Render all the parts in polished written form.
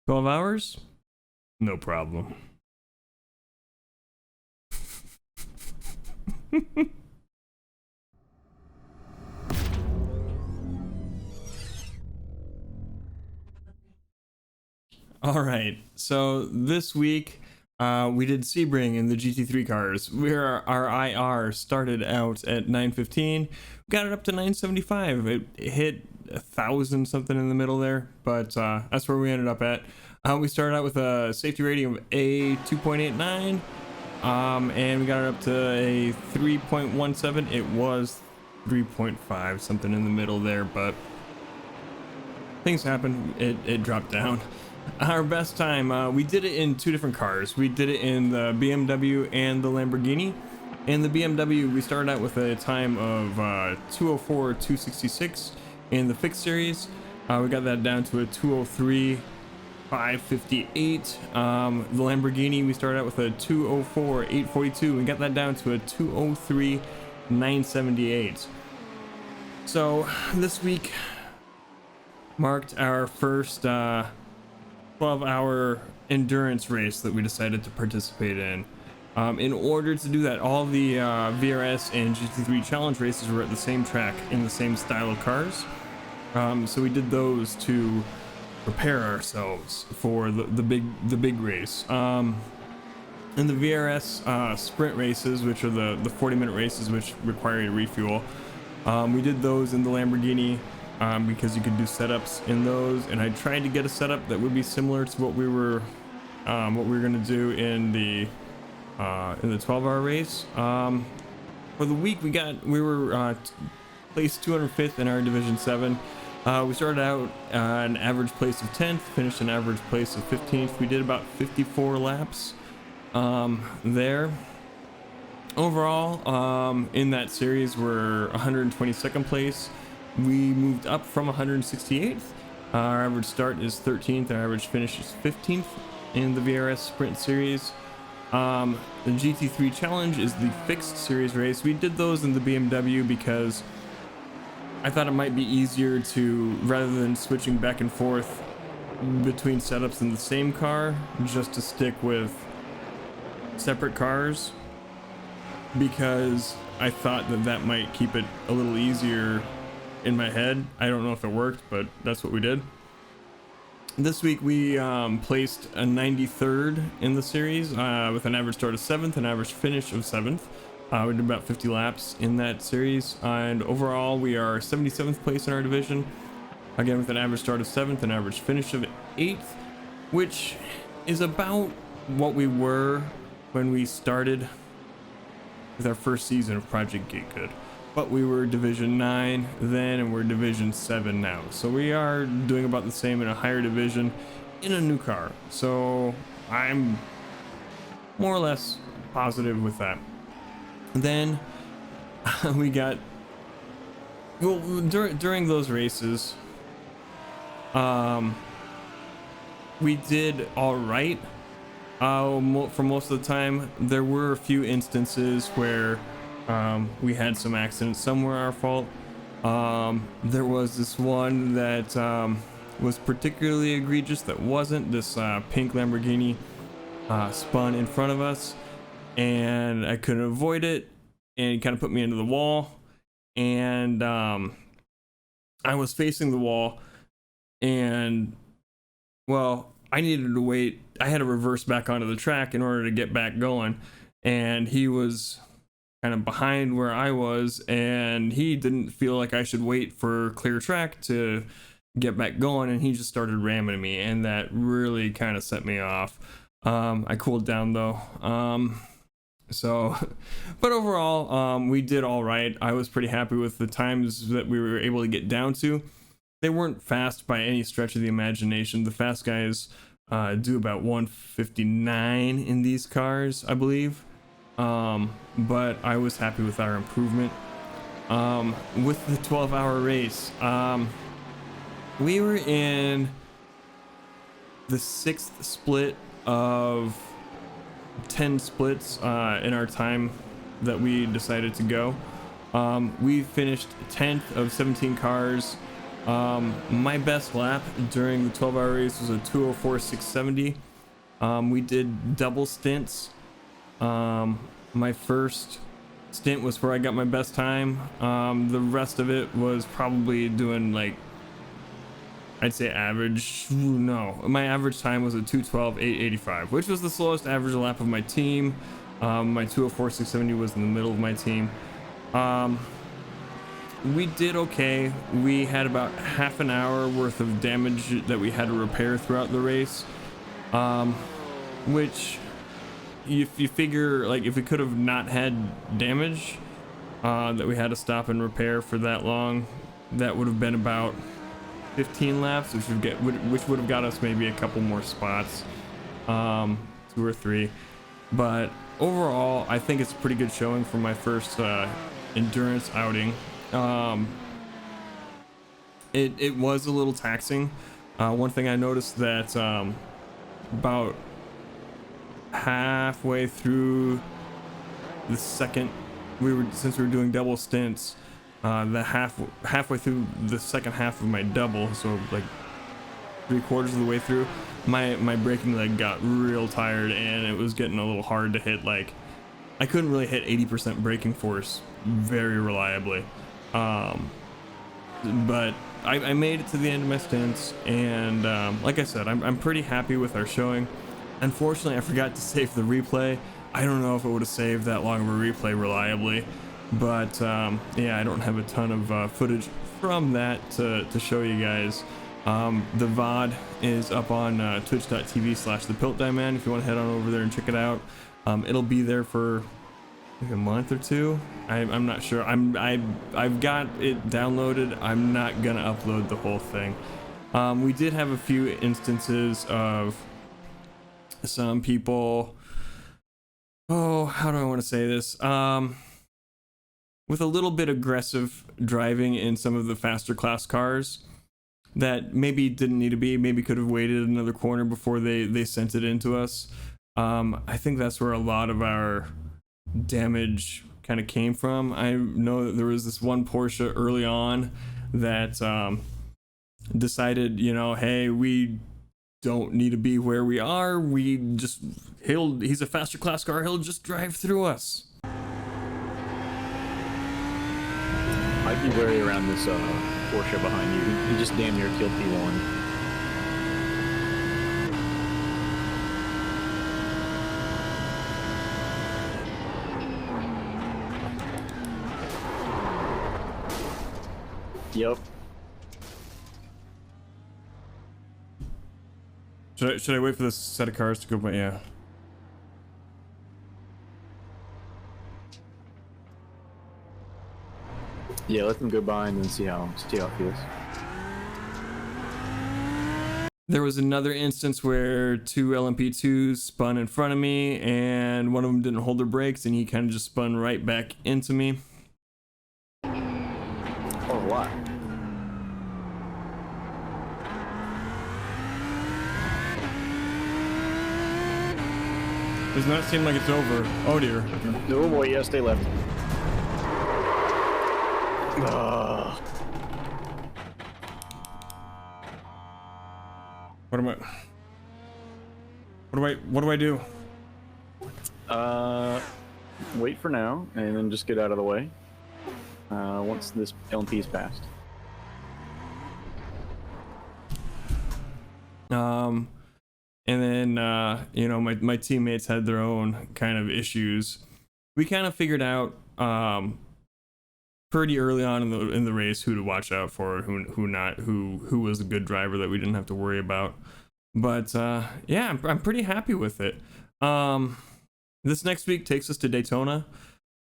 12 hours? No problem. All right, so this week we did Sebring in the GT3 cars. Our IR started out at 915, got it up to 975. It hit 1,000 something in the middle there, but that's where we ended up at. We started out with a safety rating of a 2.89, and we got it up to a 3.17. It was 3.5 something in the middle there, but things happen. It dropped down. Our best time, we did it in two different cars. We did it in the BMW and the Lamborghini. In the BMW, we started out with a time of 204.266. In the fixed series, we got that down to a 203.558. The Lamborghini, we started out with a 204.842. We got that down to a 203.978. So this week marked our first 12-hour endurance race that we decided to participate in. In order to do that, all the VRS and GT3 challenge races were at the same track in the same style of cars. So we did those to prepare ourselves for the big race. In the VRS sprint races, which are the 40-minute races which require a refuel, we did those in the Lamborghini. Because you could do setups in those, and I tried to get a setup that would be similar to what we were gonna do in the 12-hour race. For the week, we were placed 205th in our Division 7. We started out an average place of 10th, finished an average place of 15th. We did about 54 laps there. Overall, in that series, we're 122nd place. We moved up from 168th. Our average start is 13th. Our average finish is 15th in the VRS Sprint Series. The GT3 Challenge is the fixed series race. We did those in the BMW because I thought it might be easier to, rather than switching back and forth between setups in the same car, just to stick with separate cars, because I thought that might keep it a little easier in my head. I don't know if it worked, but that's what we did. This week we placed a 93rd in the series with an average start of 7th, an average finish of 7th. We did about 50 laps in that series, and overall we are 77th place in our division, again with an average start of 7th, an average finish of 8th, which is about what we were when we started with our first season of Project Git Gud. But we were Division 9 then, and we're Division 7 now. So we are doing about the same in a higher division in a new car. So I'm more or less positive with that. Then we got, well, during those races, we did all right. For most of the time. There were a few instances where we had some accidents. Some were our fault. There was this one that was particularly egregious that wasn't. This pink Lamborghini spun in front of us, and I couldn't avoid it, and it kind of put me into the wall, and I was facing the wall, and well, I needed to wait. I had to reverse back onto the track in order to get back going, and he was kind of behind where I was, and he didn't feel like I should wait for clear track to get back going, and he just started ramming me, and that really kind of set me off. I cooled down though. But overall, we did all right. I was pretty happy with the times that we were able to get down to. They weren't fast by any stretch of the imagination. The fast guys do about 159 in these cars, I believe. But I was happy with our improvement. With the 12-hour race, we were in the 6th split of 10 splits in our time that we decided to go. We finished 10th of 17 cars. My best lap during the 12-hour race was a 2:04.670. We did double stints. My first stint was where I got my best time. The rest of it was probably doing like, I'd say average. No, my average time was a 2:12.885, which was the slowest average lap of my team. My 2:04.670 was in the middle of my team. We did okay. We had about half an hour worth of damage that we had to repair throughout the race, which if you figure, like, if we could have not had damage that we had to stop and repair for that long, that would have been about 15 laps, which would have got us maybe a couple more spots, 2 or 3. But overall, I think it's a pretty good showing for my first endurance outing. It was a little taxing. One thing I noticed that about halfway through the second, since we were doing double stints, halfway through the second half of my double, so like 3/4 of the way through, my braking leg got real tired, and it was getting a little hard to hit. Like, I couldn't really hit 80% braking force very reliably. But I made it to the end of my stints, and like I said, I'm pretty happy with our showing. Unfortunately, I forgot to save the replay. I don't know if it would have saved that long of a replay reliably, but yeah, I don't have a ton of footage from that to show you guys. The VOD is up on twitch.tv/thepiltdiamond if you want to head on over there and check it out. It'll be there for like a month or 2. I'm not sure. I've got it downloaded. I'm not gonna upload the whole thing. We did have a few instances of some people, how do I want to say this, with a little bit aggressive driving in some of the faster class cars that maybe didn't need to be, maybe could have waited another corner before they sent it into us. I think that's where a lot of our damage kind of came from. I know that there was this one Porsche early on that decided, you know, hey, we don't need to be where we are. He's a faster class car. He'll just drive through us. I'd be wary around this Porsche behind you. He just damn near killed P1. Yep. Should I wait for this set of cars to go by? Yeah. Yeah, let them go by and then see how it feels. There was another instance where 2 LMP2s spun in front of me, and one of them didn't hold their brakes, and he kind of just spun right back into me. Oh, what? Does not seem like it's over. Oh dear. Oh boy, yeah, stay left. What do I do? Wait for now, and then just get out of the way. Once this LMP is passed. And then, you know, my teammates had their own kind of issues. We kind of figured out, pretty early on in the race who to watch out for, who not, who was a good driver that we didn't have to worry about. But yeah, I'm pretty happy with it. This next week takes us to Daytona.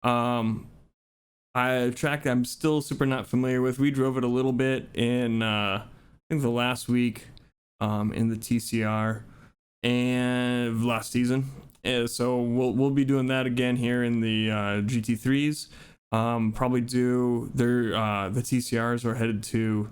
A track I'm still super not familiar with. We drove it a little bit in I think the last week in the TCR and last season. So we'll be doing that again here in the GT3s. Probably do their the TCRs are headed to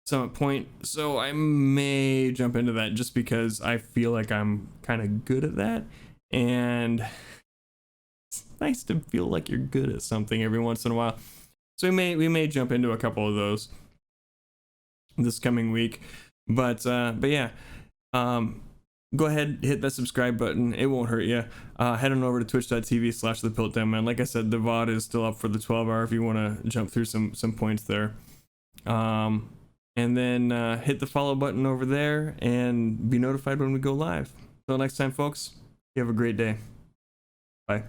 Summit Point, so I may jump into that just because I feel like I'm kind of good at that, and it's nice to feel like you're good at something every once in a while. So we may jump into a couple of those this coming week. But yeah, go ahead, hit that subscribe button. It won't hurt you. Head on over to twitch.tv/thepiltdownman. Like I said, the VOD is still up for the 12-hour if you want to jump through some points there. And then hit the follow button over there and be notified when we go live. Until next time, folks, you have a great day. Bye.